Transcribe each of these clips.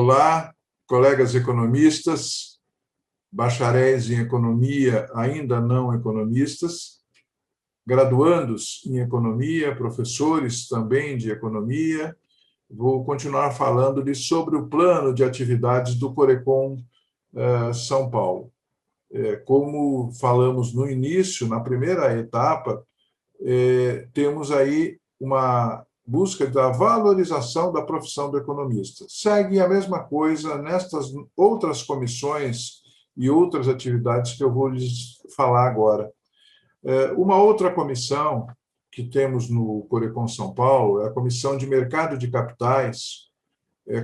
Olá, colegas economistas, bacharéis em economia, ainda não economistas, graduandos em economia, professores também de economia. Vou continuar falando-lhes sobre o plano de atividades do Corecon São Paulo. Como falamos no início, na primeira etapa, temos aí uma busca da valorização da profissão do economista. Segue a mesma coisa nestas outras comissões e outras atividades que eu vou lhes falar agora. Uma outra comissão que temos no Corecon São Paulo é a Comissão de Mercado de Capitais,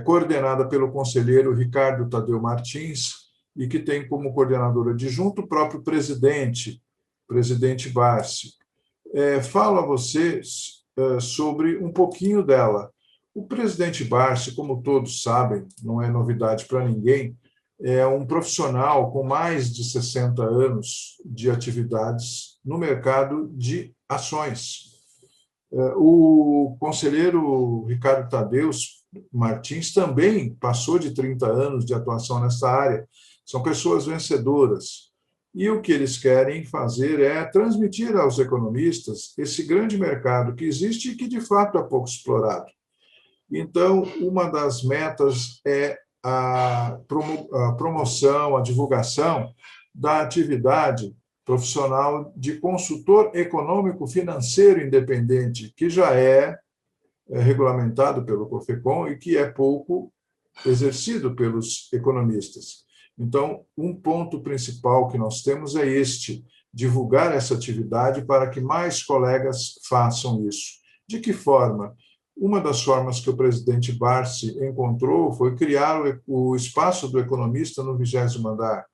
coordenada pelo conselheiro Ricardo Tadeu Martins, e que tem como coordenador adjunto o próprio presidente Barsi. Falo a vocês sobre um pouquinho dela. O presidente Barsi, como todos sabem, não é novidade para ninguém, é um profissional com mais de 60 anos de atividades no mercado de ações. O conselheiro Ricardo Tadeu Martins também passou de 30 anos de atuação nessa área. São pessoas vencedoras. E o que eles querem fazer é transmitir aos economistas esse grande mercado que existe e que, de fato, é pouco explorado. Então, uma das metas é a promoção, a divulgação da atividade profissional de consultor econômico-financeiro independente, que já é regulamentado pelo COFECON e que é pouco exercido pelos economistas. Então, um ponto principal que nós temos é divulgar essa atividade para que mais colegas façam isso. De que forma? Uma das formas que o presidente Barsi encontrou foi criar o espaço do economista no 20º andar.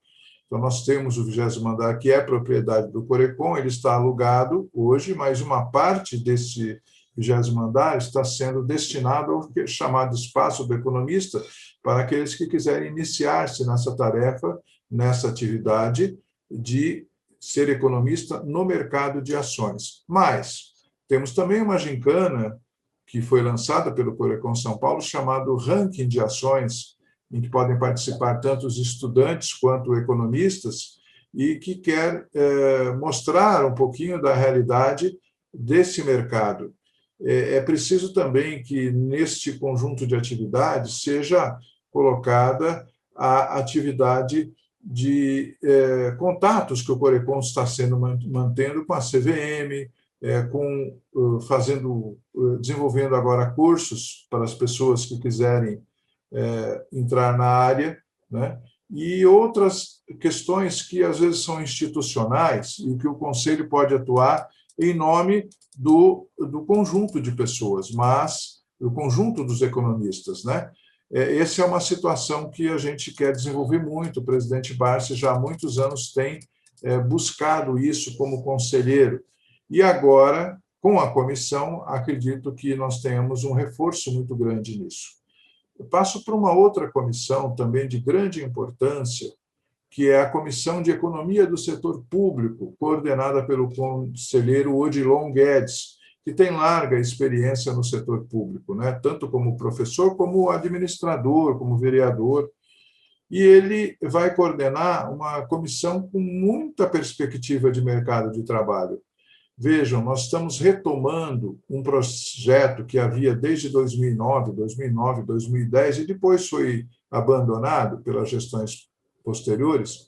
Então, nós temos o 20º andar, que é propriedade do Corecon, ele está alugado hoje, mas uma parte desse 20º andar está sendo destinado ao chamado espaço do economista para aqueles que quiserem iniciar-se nessa tarefa, nessa atividade de ser economista no mercado de ações. Mas temos também uma gincana que foi lançada pelo Corecon São Paulo, chamado Ranking de Ações, em que podem participar tanto os estudantes quanto economistas, e que quer mostrar um pouquinho da realidade desse mercado. É preciso também que, neste conjunto de atividades, seja colocada a atividade de contatos que o Corecon está mantendo com a CVM, desenvolvendo agora cursos para as pessoas que quiserem entrar na área, né? E outras questões que, às vezes, são institucionais e que o Conselho pode atuar em nome do conjunto de pessoas, mas do conjunto dos economistas, né? Essa é uma situação que a gente quer desenvolver muito. O presidente Barsi já há muitos anos tem buscado isso como conselheiro. E agora, com a comissão, acredito que nós tenhamos um reforço muito grande nisso. Eu passo para uma outra comissão também de grande importância, que é a Comissão de Economia do Setor Público, coordenada pelo conselheiro Odilon Guedes, que tem larga experiência no setor público, né? Tanto como professor, como administrador, como vereador. E ele vai coordenar uma comissão com muita perspectiva de mercado de trabalho. Vejam, nós estamos retomando um projeto que havia desde 2009, 2010, e depois foi abandonado pelas gestões posteriores,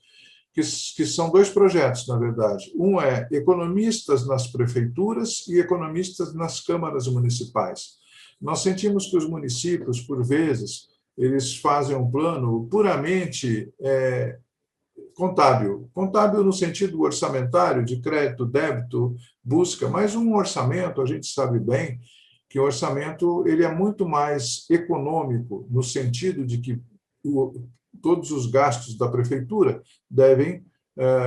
que são dois projetos, na verdade. Um é economistas nas prefeituras e economistas nas câmaras municipais. Nós sentimos que os municípios, por vezes, eles fazem um plano puramente contábil no sentido orçamentário, de crédito, débito, busca, mas um orçamento, a gente sabe bem que o orçamento ele é muito mais econômico, no sentido de que todos os gastos da prefeitura devem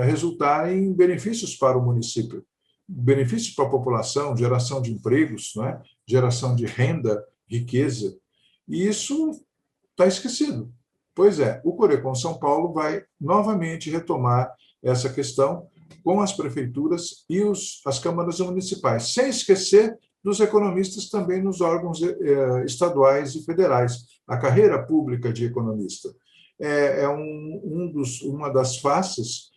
resultar em benefícios para o município, benefícios para a população, geração de empregos, né? Geração de renda, riqueza, e isso está esquecido. Pois é, o Corecon São Paulo vai novamente retomar essa questão com as prefeituras e as câmaras municipais, sem esquecer dos economistas também nos órgãos estaduais e federais. A carreira pública de economista é uma das faces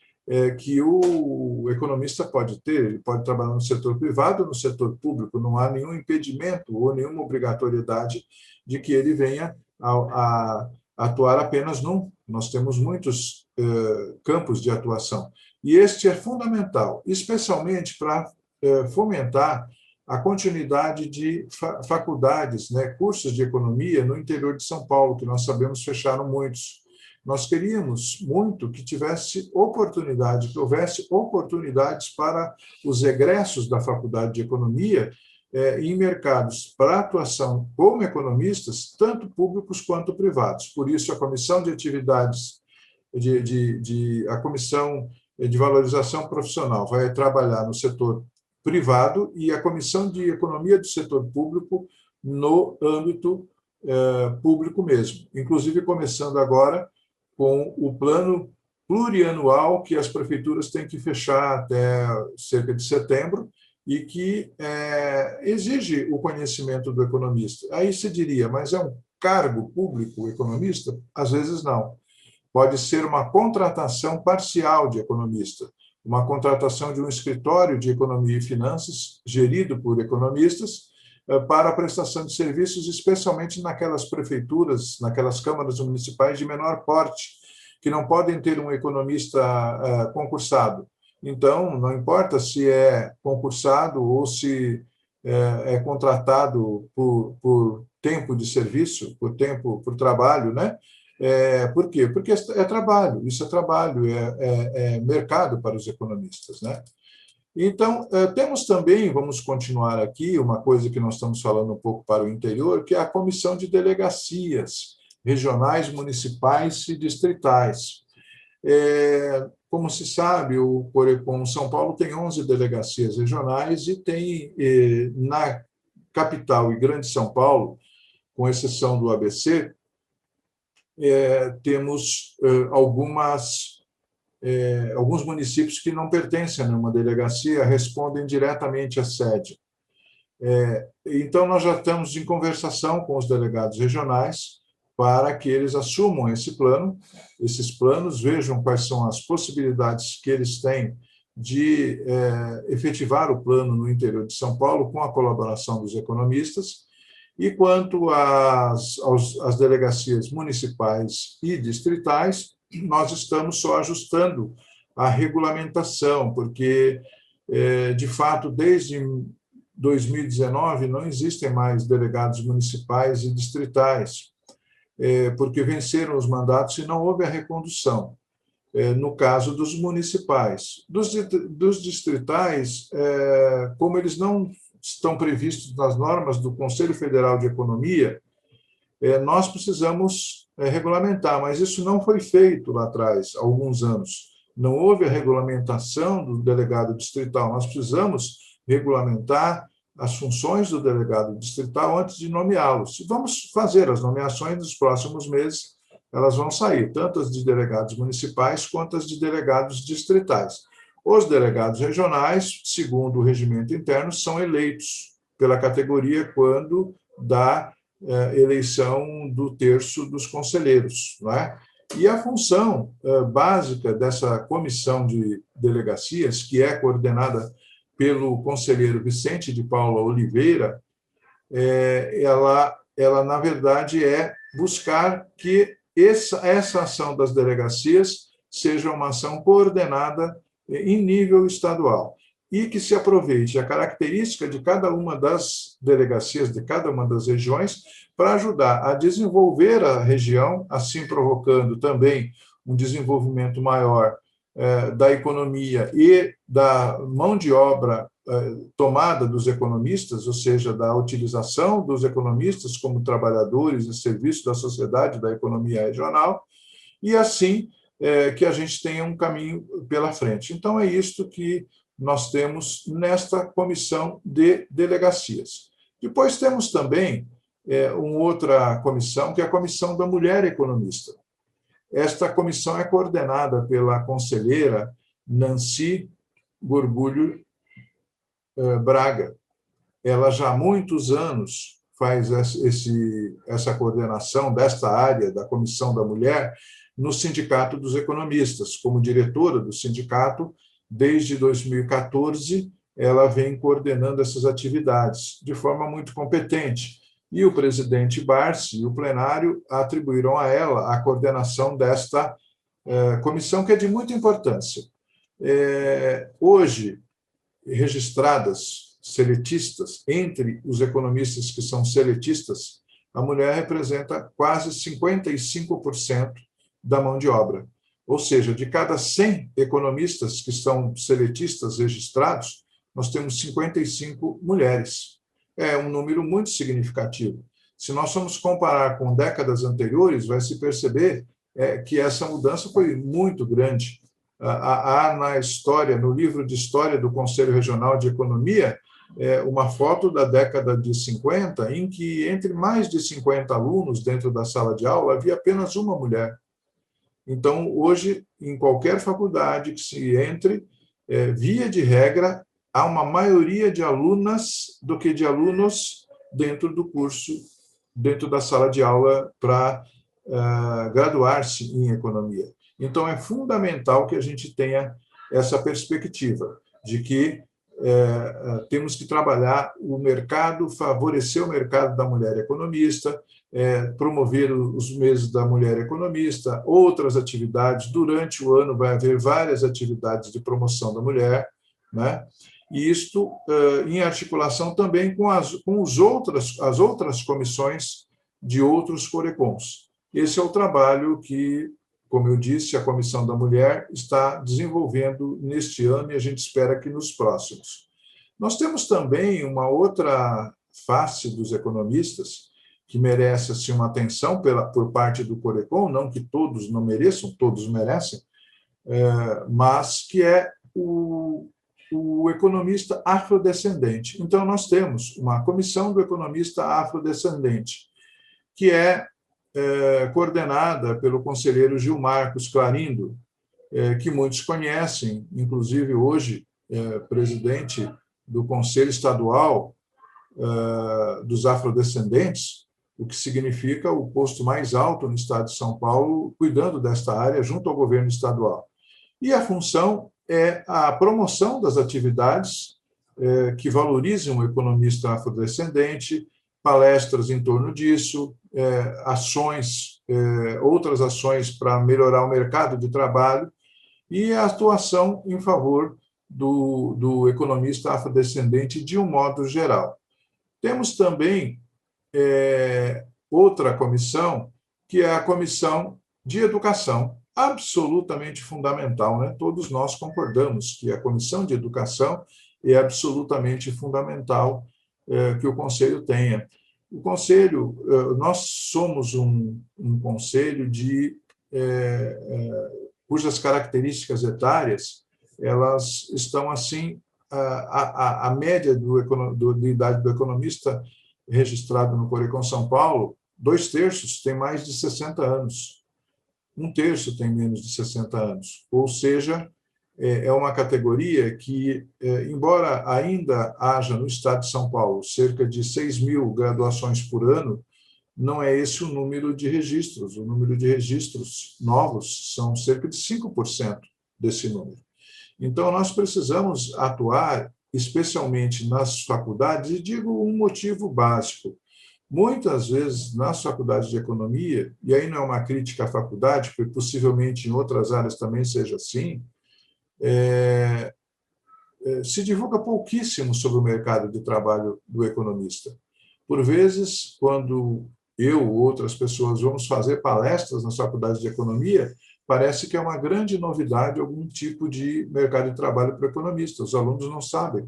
que o economista pode ter. Ele pode trabalhar no setor privado ou no setor público, não há nenhum impedimento ou nenhuma obrigatoriedade de que ele venha a atuar apenas num. Nós temos muitos campos de atuação. E este é fundamental, especialmente para fomentar a continuidade de faculdades, né, cursos de economia no interior de São Paulo, que nós sabemos fecharam muitos. Nós queríamos muito que tivesse oportunidade, que houvesse oportunidades para os egressos da faculdade de economia em mercados para atuação como economistas, tanto públicos quanto privados. Por isso, a Comissão de Atividades, a Comissão de Valorização Profissional vai trabalhar no setor privado e a Comissão de Economia do Setor Público no âmbito público mesmo. Inclusive, começando agora com o plano plurianual que as prefeituras têm que fechar até cerca de setembro e que exige o conhecimento do economista. Aí se diria, mas é um cargo público economista? Às vezes não. Pode ser uma contratação parcial de economista, uma contratação de um escritório de economia e finanças, gerido por economistas, para a prestação de serviços, especialmente naquelas prefeituras, naquelas câmaras municipais de menor porte, que não podem ter um economista concursado. Então, não importa se é concursado ou se é contratado por tempo de serviço, por trabalho, né? Por quê? Porque é trabalho, isso é trabalho, é mercado para os economistas, né? Então, temos também, vamos continuar aqui, uma coisa que nós estamos falando um pouco para o interior, que é a comissão de delegacias regionais, municipais e distritais. Como se sabe, o Corecon São Paulo tem 11 delegacias regionais e tem, na capital e grande São Paulo, com exceção do ABC, temos alguns municípios que não pertencem a nenhuma delegacia, respondem diretamente à sede. Então, nós já estamos em conversação com os delegados regionais para que eles assumam esses planos, vejam quais são as possibilidades que eles têm de efetivar o plano no interior de São Paulo, com a colaboração dos economistas. E quanto às delegacias municipais e distritais, nós estamos só ajustando a regulamentação, porque, de fato, desde 2019, não existem mais delegados municipais e distritais, porque venceram os mandatos e não houve a recondução, no caso dos municipais. Dos distritais, como eles não estão previstos nas normas do Conselho Federal de Economia, nós precisamos regulamentar, mas isso não foi feito lá atrás, há alguns anos. Não houve a regulamentação do delegado distrital, nós precisamos regulamentar as funções do delegado distrital antes de nomeá-los. Vamos fazer as nomeações nos próximos meses, elas vão sair, tanto as de delegados municipais quanto as de delegados distritais. Os delegados regionais, segundo o regimento interno, são eleitos pela categoria quando da eleição do terço dos conselheiros, não é? E a função básica dessa comissão de delegacias, que é coordenada pelo conselheiro Vicente de Paula Oliveira, ela na verdade, é buscar que essa ação das delegacias seja uma ação coordenada em nível estadual e que se aproveite a característica de cada uma das delegacias, de cada uma das regiões, para ajudar a desenvolver a região, assim provocando também um desenvolvimento maior da economia e da mão de obra tomada dos economistas, ou seja, da utilização dos economistas como trabalhadores e serviços da sociedade, da economia regional, e assim que a gente tenha um caminho pela frente. Então, é isto que nós temos nesta comissão de delegacias. Depois temos também uma outra comissão, que é a Comissão da Mulher Economista. Esta comissão é coordenada pela conselheira Nancy Gorgulho Braga. ela já há muitos anos faz essa coordenação desta área da Comissão da Mulher no Sindicato dos Economistas. Como diretora do sindicato, desde 2014, ela vem coordenando essas atividades de forma muito competente. E o presidente Barsi e o plenário atribuíram a ela a coordenação desta comissão, que é de muita importância. Hoje, registradas seletistas, entre os economistas que são seletistas, a mulher representa quase 55% da mão de obra. Ou seja, de cada 100 economistas que são seletistas registrados, nós temos 55 mulheres. É um número muito significativo. Se nós formos comparar com décadas anteriores, vai se perceber que essa mudança foi muito grande. Há na história, no livro de História do Conselho Regional de Economia, uma foto da década de 50, em que entre mais de 50 alunos dentro da sala de aula, havia apenas uma mulher. Então, hoje, em qualquer faculdade que se entre, via de regra, há uma maioria de alunas do que de alunos dentro do curso, dentro da sala de aula para graduar-se em economia. Então, é fundamental que a gente tenha essa perspectiva de que temos que trabalhar o mercado, favorecer o mercado da mulher economista, promover os meses da mulher economista, outras atividades. Durante o ano vai haver várias atividades de promoção da mulher, né? E isto em articulação também com as outras comissões de outros corecons. Esse é o trabalho que, como eu disse, a Comissão da Mulher está desenvolvendo neste ano e a gente espera que nos próximos. Nós temos também uma outra face dos economistas que merece assim, uma atenção por parte do Corecon, não que todos não mereçam, todos merecem, mas que é o economista afrodescendente. Então, nós temos uma comissão do economista afrodescendente, que é coordenada pelo conselheiro Gil Marcos Clarindo, que muitos conhecem, inclusive hoje presidente do Conselho Estadual dos Afrodescendentes, o que significa o posto mais alto no estado de São Paulo, cuidando desta área junto ao governo estadual. E a função é a promoção das atividades que valorizem o economista afrodescendente, palestras em torno disso, ações, outras ações para melhorar o mercado de trabalho e a atuação em favor do economista afrodescendente de um modo geral. Temos também outra comissão, que é a Comissão de Educação, absolutamente fundamental, né? Todos nós concordamos que a Comissão de Educação é absolutamente fundamental que o Conselho tenha. O Conselho, nós somos um Conselho cujas características etárias elas estão assim, a média de idade do economista registrado no Corecon São Paulo, 2/3 tem mais de 60 anos. 1/3 tem menos de 60 anos. Ou seja, é uma categoria que, embora ainda haja no estado de São Paulo cerca de 6.000 graduações por ano, não é esse o número de registros. O número de registros novos são cerca de 5% desse número. Então, nós precisamos atuar, especialmente nas faculdades, e digo um motivo básico. Muitas vezes, nas faculdades de economia, e aí não é uma crítica à faculdade, porque possivelmente em outras áreas também seja assim, se divulga pouquíssimo sobre o mercado de trabalho do economista. Por vezes, quando eu ou outras pessoas vamos fazer palestras nas faculdades de economia, parece que é uma grande novidade algum tipo de mercado de trabalho para o economista. Os alunos não sabem.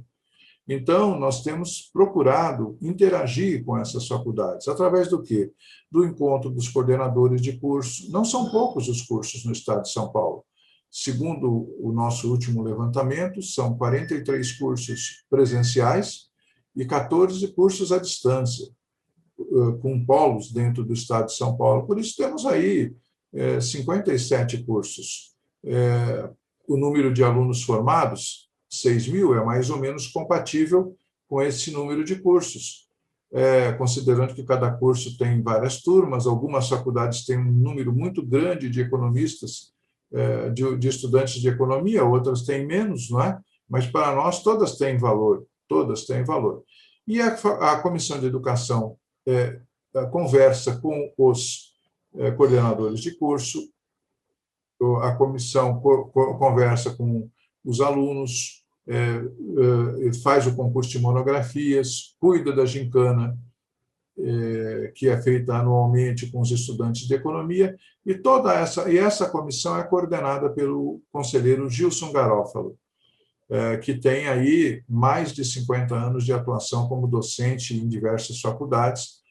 Então, nós temos procurado interagir com essas faculdades. Através do quê? Do encontro dos coordenadores de curso. Não são poucos os cursos no estado de São Paulo. Segundo o nosso último levantamento, são 43 cursos presenciais e 14 cursos à distância, com polos dentro do estado de São Paulo. Por isso, temos aí 57 cursos. O número de alunos formados, 6.000, é mais ou menos compatível com esse número de cursos, considerando que cada curso tem várias turmas, algumas faculdades têm um número muito grande de economistas, de estudantes de economia, outras têm menos, não é? Mas para nós todas têm valor, todas têm valor. E a Comissão de Educação conversa com os coordenadores de curso, a comissão conversa com os alunos, faz o concurso de monografias, cuida da gincana, que é feita anualmente com os estudantes de economia, e essa comissão é coordenada pelo conselheiro Gilson Garófalo, que tem aí mais de 50 anos de atuação como docente em diversas faculdades.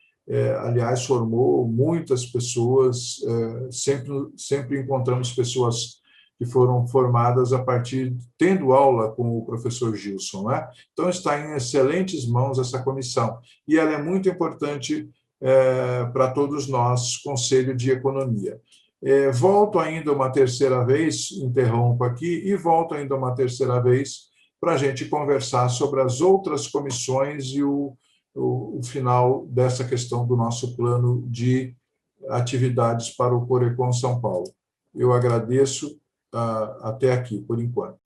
Aliás, formou muitas pessoas, sempre encontramos pessoas que foram formadas a partir, tendo aula com o professor Gilson, né? Então, está em excelentes mãos essa comissão, e ela é muito importante para todos nós, Conselho de Economia. Volto ainda uma terceira vez, interrompo aqui, e volto ainda uma terceira vez para a gente conversar sobre as outras comissões e o final dessa questão do nosso plano de atividades para o Corecon São Paulo. Eu agradeço até aqui, por enquanto.